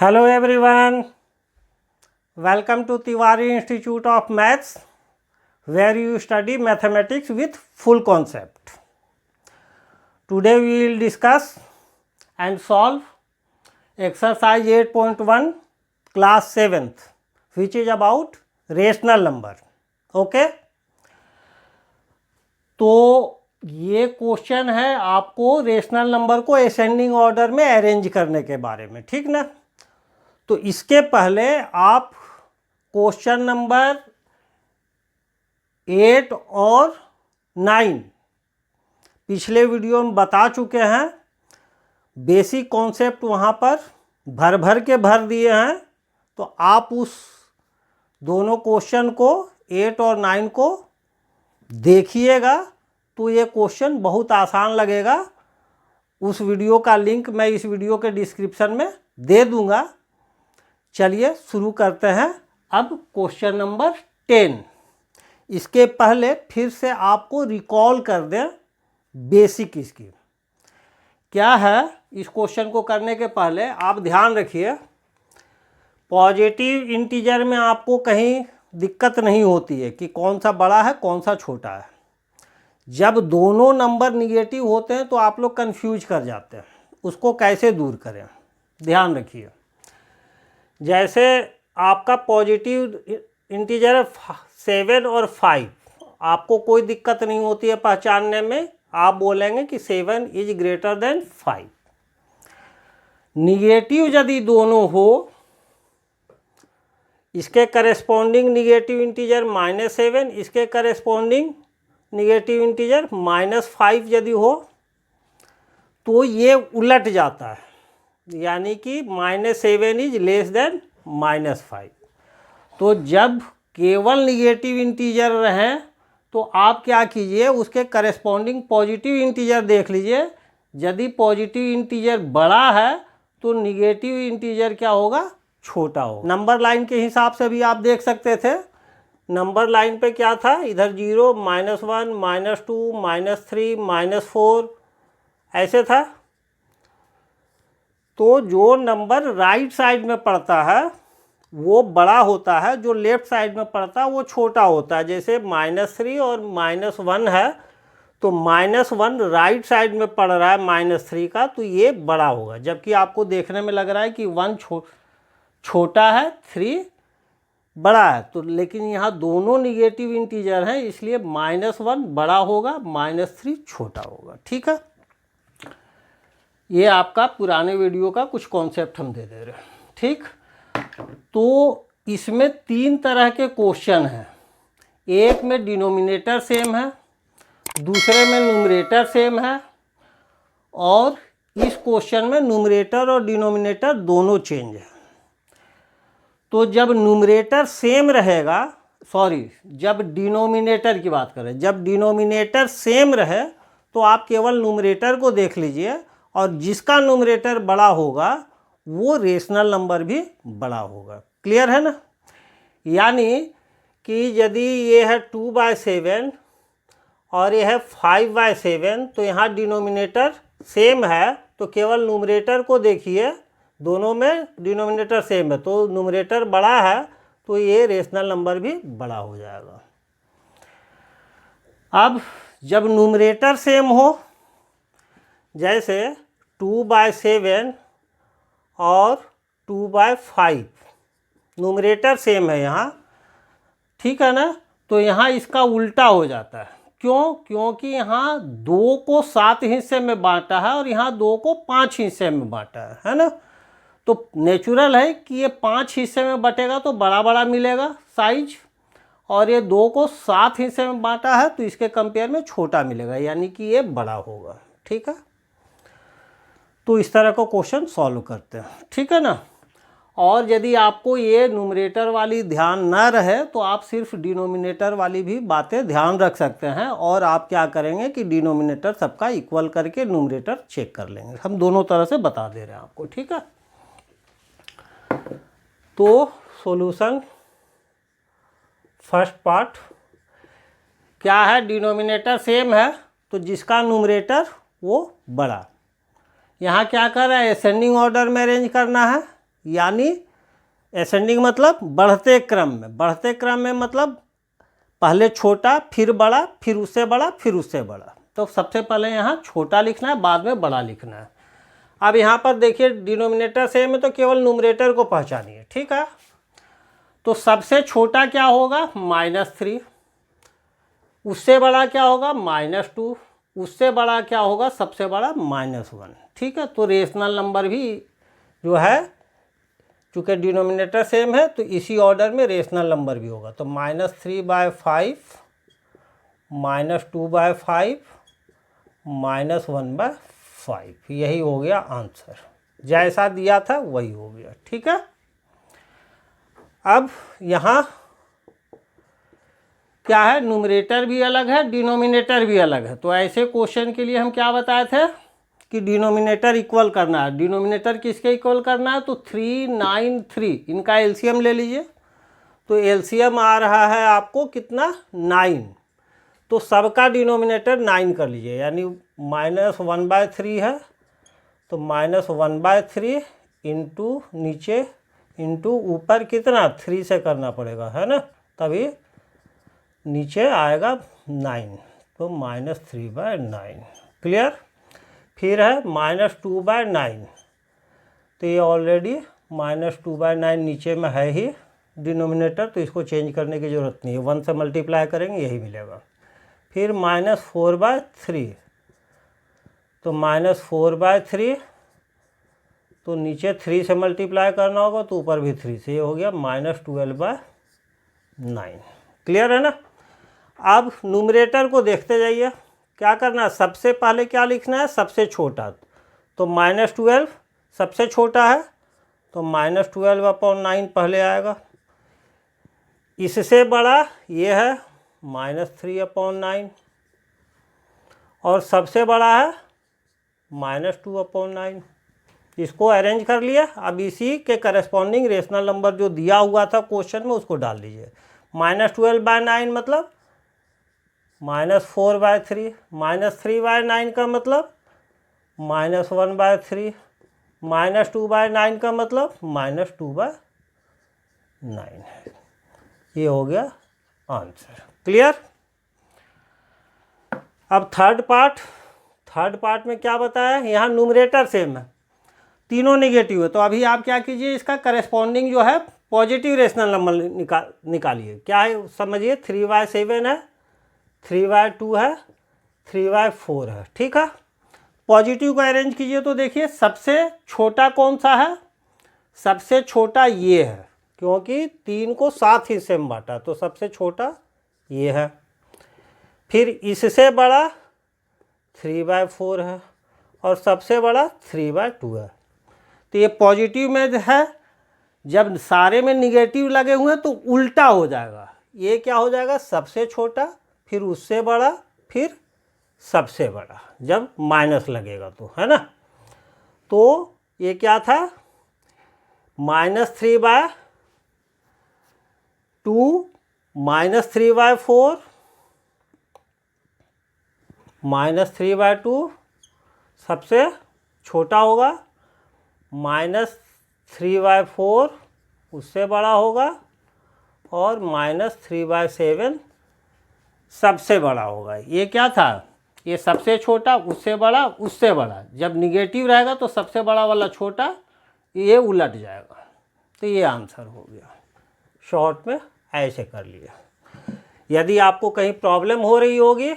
Hello everyone, welcome to Tiwari Institute of Maths where you study mathematics with full concept. Today we will discuss and solve exercise 8.1 class 7th which is about rational number. Okay? तो ये question है आपको rational number को ascending order में arrange करने के बारे में, ठीक ना। तो इसके पहले आप क्वेश्चन नंबर 8 और 9 पिछले वीडियो में बता चुके हैं। बेसिक कॉन्सेप्ट वहाँ पर भर के भर दिए हैं। तो आप उस दोनों क्वेश्चन को 8 और 9 को देखिएगा तो ये क्वेश्चन बहुत आसान लगेगा। उस वीडियो का लिंक मैं इस वीडियो के डिस्क्रिप्शन में दे दूँगा। चलिए शुरू करते हैं। अब क्वेश्चन नंबर 10। इसके पहले फिर से आपको रिकॉल कर दें बेसिक इसकी क्या है। इस क्वेश्चन को करने के पहले आप ध्यान रखिए, पॉजिटिव इंटीजर में आपको कहीं दिक्कत नहीं होती है कि कौन सा बड़ा है कौन सा छोटा है। जब दोनों नंबर निगेटिव होते हैं तो आप लोग कंफ्यूज कर जाते हैं। उसको कैसे दूर करें, ध्यान रखिए। जैसे आपका पॉजिटिव इंटीजर है 7 और 5, आपको कोई दिक्कत नहीं होती है पहचानने में। आप बोलेंगे कि 7 इज ग्रेटर देन 5। निगेटिव यदि दोनों हो, इसके करेस्पॉन्डिंग निगेटिव इंटीजर -7, इसके करेस्पॉन्डिंग निगेटिव इंटीजर -5 यदि हो तो ये उलट जाता है, यानी कि -7 इज लेस देन -5। तो जब केवल निगेटिव इंटीजर रहें तो आप क्या कीजिए, उसके करेस्पॉन्डिंग पॉजिटिव इंटीजर देख लीजिए। यदि पॉजिटिव इंटीजर बड़ा है तो निगेटिव इंटीजर क्या होगा, छोटा होगा। नंबर लाइन के हिसाब से भी आप देख सकते थे। नंबर लाइन पे क्या था, इधर 0, -1, -2, -3, -4 ऐसे था। तो जो नंबर राइट साइड में पड़ता है वो बड़ा होता है, जो लेफ्ट साइड में पड़ता है वो छोटा होता है। जैसे -3 और -1 है तो -1 राइट साइड में पड़ रहा है -3 का, तो ये बड़ा होगा। जबकि आपको देखने में लग रहा है कि 1 छोटा है 3 बड़ा है। तो लेकिन यहाँ दोनों निगेटिव इंटीजर हैं, इसलिए -1 बड़ा होगा, -3 छोटा होगा। ठीक है, ये आपका पुराने वीडियो का कुछ कॉन्सेप्ट हम दे दे रहे हैं। ठीक, तो इसमें 3 तरह के क्वेश्चन हैं। एक में डिनोमिनेटर सेम है, दूसरे में न्यूमरेटर सेम है, और इस क्वेश्चन में न्यूमरेटर और डिनोमिनेटर दोनों चेंज है। तो जब न्यूमरेटर सेम रहेगा, जब डिनोमिनेटर की बात करें, जब डिनोमिनेटर सेम रहे तो आप केवल न्यूमरेटर को देख लीजिए, और जिसका न्यूमरेटर बड़ा होगा वो रेशनल नंबर भी बड़ा होगा। क्लियर है ना। यानी कि यदि ये है 2/7 और ये है 5/7, तो यहाँ डिनोमिनेटर सेम है तो केवल न्यूमरेटर को देखिए, दोनों में डिनोमिनेटर सेम है तो न्यूमरेटर बड़ा है तो ये रेशनल नंबर भी बड़ा हो जाएगा। अब जब न्यूमरेटर सेम हो, जैसे 2/7 और 2/5, न्यूमरेटर सेम है यहाँ, ठीक है ना। तो यहाँ इसका उल्टा हो जाता है। क्यों? क्योंकि यहाँ 2 को 7 हिस्से में बांटा है और यहाँ 2 को 5 हिस्से में बांटा है ना। तो नेचुरल है कि ये 5 हिस्से में बटेगा तो बड़ा बड़ा मिलेगा साइज, और ये 2 को 7 हिस्से में बांटा है तो इसके कंपेयर में छोटा मिलेगा, यानी कि ये बड़ा होगा। ठीक है, तो इस तरह का क्वेश्चन सॉल्व करते हैं। ठीक है ना। और यदि आपको ये न्यूमरेटर वाली ध्यान ना रहे तो आप सिर्फ डिनोमिनेटर वाली भी बातें ध्यान रख सकते हैं, और आप क्या करेंगे कि डिनोमिनेटर सबका इक्वल करके न्यूमरेटर चेक कर लेंगे। हम दोनों तरह से बता दे रहे हैं आपको। ठीक है, तो सॉल्यूशन फर्स्ट पार्ट क्या है, डिनोमिनेटर सेम है तो जिसका न्यूमरेटर वो बड़ा। यहाँ क्या कर रहा है, असेंडिंग ऑर्डर में अरेंज करना है। यानी एसेंडिंग मतलब बढ़ते क्रम में, बढ़ते क्रम में मतलब पहले छोटा फिर बड़ा फिर उससे बड़ा फिर उससे बड़ा। तो सबसे पहले यहाँ छोटा लिखना है, बाद में बड़ा लिखना है। अब यहाँ पर देखिए डिनोमिनेटर सेम है तो केवल न्यूमरेटर को पहचानिए, ठीक है। तो सबसे छोटा क्या होगा -3, उससे बड़ा क्या होगा -2, उससे बड़ा क्या होगा सबसे बड़ा -1, ठीक है। तो रेशनल नंबर भी जो है चूँकि डिनोमिनेटर सेम है तो इसी ऑर्डर में रेशनल नंबर भी होगा। तो -3/5 -2/5 -1/5 यही हो गया आंसर, जैसा दिया था वही हो गया, ठीक है। अब यहाँ क्या है, न्यूमरेटर भी अलग है डिनोमिनेटर भी अलग है। तो ऐसे क्वेश्चन के लिए हम क्या बताए थे कि डिनोमिनेटर इक्वल करना है। डिनोमिनेटर किसके इक्वल करना है, तो 3, 9, 3 इनका एलसीएम ले लीजिए। तो एलसीएम आ रहा है आपको कितना 9, तो सबका डिनोमिनेटर 9 कर लीजिए, यानी -1/3 है तो -1/3 इंटू नीचे इंटू ऊपर कितना 3 से करना पड़ेगा, है ना, तभी नीचे आएगा 9, तो -3/9। क्लियर। फिर है -2/9, तो ये ऑलरेडी -2/9 नीचे में है ही डिनोमिनेटर, तो इसको चेंज करने की ज़रूरत नहीं है, 1 से मल्टीप्लाई करेंगे यही मिलेगा। फिर -4/3, तो -4/3 तो नीचे 3 से मल्टीप्लाई करना होगा तो ऊपर भी 3 से, ये हो गया -12/9। क्लियर है ना। अब न्यूमरेटर को देखते जाइए, क्या करना है, सबसे पहले क्या लिखना है सबसे छोटा, तो -12 सबसे छोटा है तो -12/9 पहले आएगा। इससे बड़ा ये है -3/9 और सबसे बड़ा है -2/9। इसको अरेंज कर लिया। अब इसी के करस्पॉन्डिंग रेशनल नंबर जो दिया हुआ था क्वेश्चन में उसको डाल दीजिए। -12/9 मतलब -4/3, -3/9 का मतलब -1/3, -2/9 का मतलब -2/9 है। ये हो गया आंसर। क्लियर। अब थर्ड पार्ट में क्या बताया, यहाँ न्यूमरेटर सेम है, तीनों नेगेटिव है, तो अभी आप क्या कीजिए, इसका करस्पॉन्डिंग जो है पॉजिटिव रेशनल नंबर निकालिए। क्या है समझिए, 3/7 है, 3/2 है, 3/4 है, ठीक है। पॉजिटिव को अरेंज कीजिए तो देखिए सबसे छोटा कौन सा है, सबसे छोटा ये है, क्योंकि 3 को 7 हिस्से में बांटा, तो सबसे छोटा ये है। फिर इससे बड़ा 3/4 है और सबसे बड़ा 3/2 है। तो ये पॉजिटिव में है, जब सारे में निगेटिव लगे हुए हैं तो उल्टा हो जाएगा, ये क्या हो जाएगा सबसे छोटा फिर उससे बड़ा फिर सबसे बड़ा, जब माइनस लगेगा तो, है ना। तो ये क्या था -3/2 -3/4 -3/2 सबसे छोटा होगा, -3/4 उससे बड़ा होगा और -3/7 सबसे बड़ा होगा। ये क्या था, ये सबसे छोटा उससे बड़ा उससे बड़ा, जब निगेटिव रहेगा तो सबसे बड़ा वाला छोटा, ये उलट जाएगा। तो ये आंसर हो गया। शॉर्ट में ऐसे कर लिया। यदि आपको कहीं प्रॉब्लम हो रही होगी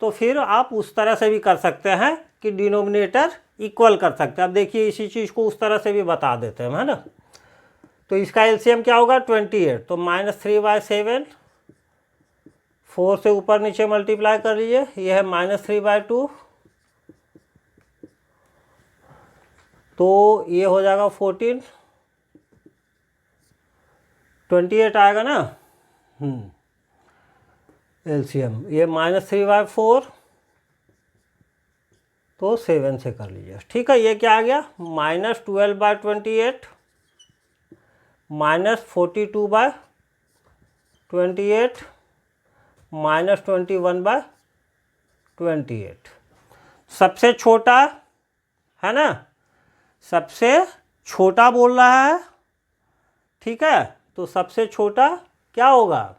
तो फिर आप उस तरह से भी कर सकते हैं कि डिनोमिनेटर इक्वल कर सकते हैं। अब देखिए इसी चीज़ को उस तरह से भी बता देते हैं, है ना। तो इसका एलसीएम क्या होगा 28, तो -3/7, 4 से ऊपर नीचे मल्टीप्लाई कर लीजिए, ये है -3/2, तो ये हो जाएगा 14, 28 आएगा ना। एलसीएम ये -3/4 तो 7 से कर लीजिए, ठीक है। ये क्या आ गया -12/28 -42/28 -21/28 सबसे छोटा है ना, सबसे छोटा बोल रहा है, ठीक है, तो सबसे छोटा क्या होगा,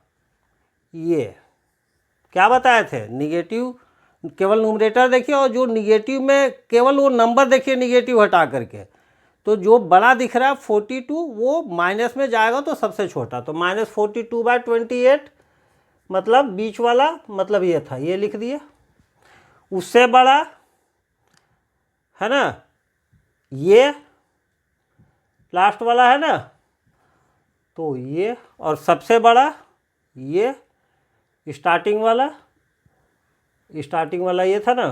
ये क्या बताए थे, निगेटिव, केवल न्यूमरेटर देखिए और जो निगेटिव में केवल वो नंबर देखिए निगेटिव हटा करके, तो जो बड़ा दिख रहा है 42 वो माइनस में जाएगा तो सबसे छोटा, तो -42/28 मतलब बीच वाला, मतलब ये था, ये लिख दिए। उससे बड़ा है ना, ये लास्ट वाला है ना, तो ये, और सबसे बड़ा ये स्टार्टिंग वाला ये था ना,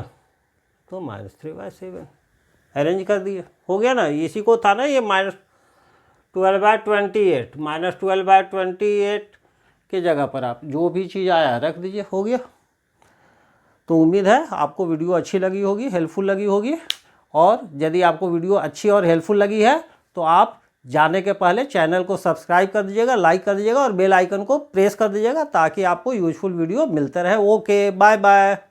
तो -3/7 अरेंज कर दिए, हो गया ना। इसी को था ना ये -12/28, -12/28 के जगह पर आप जो भी चीज़ आया रख दीजिए, हो गया। तो उम्मीद है आपको वीडियो अच्छी लगी होगी, हेल्पफुल लगी होगी, और यदि आपको वीडियो अच्छी और हेल्पफुल लगी है तो आप जाने के पहले चैनल को सब्सक्राइब कर दीजिएगा, लाइक कर दीजिएगा और बेल आइकन को प्रेस कर दीजिएगा ताकि आपको यूजफुल वीडियो मिलते रहे। Okay, bye bye.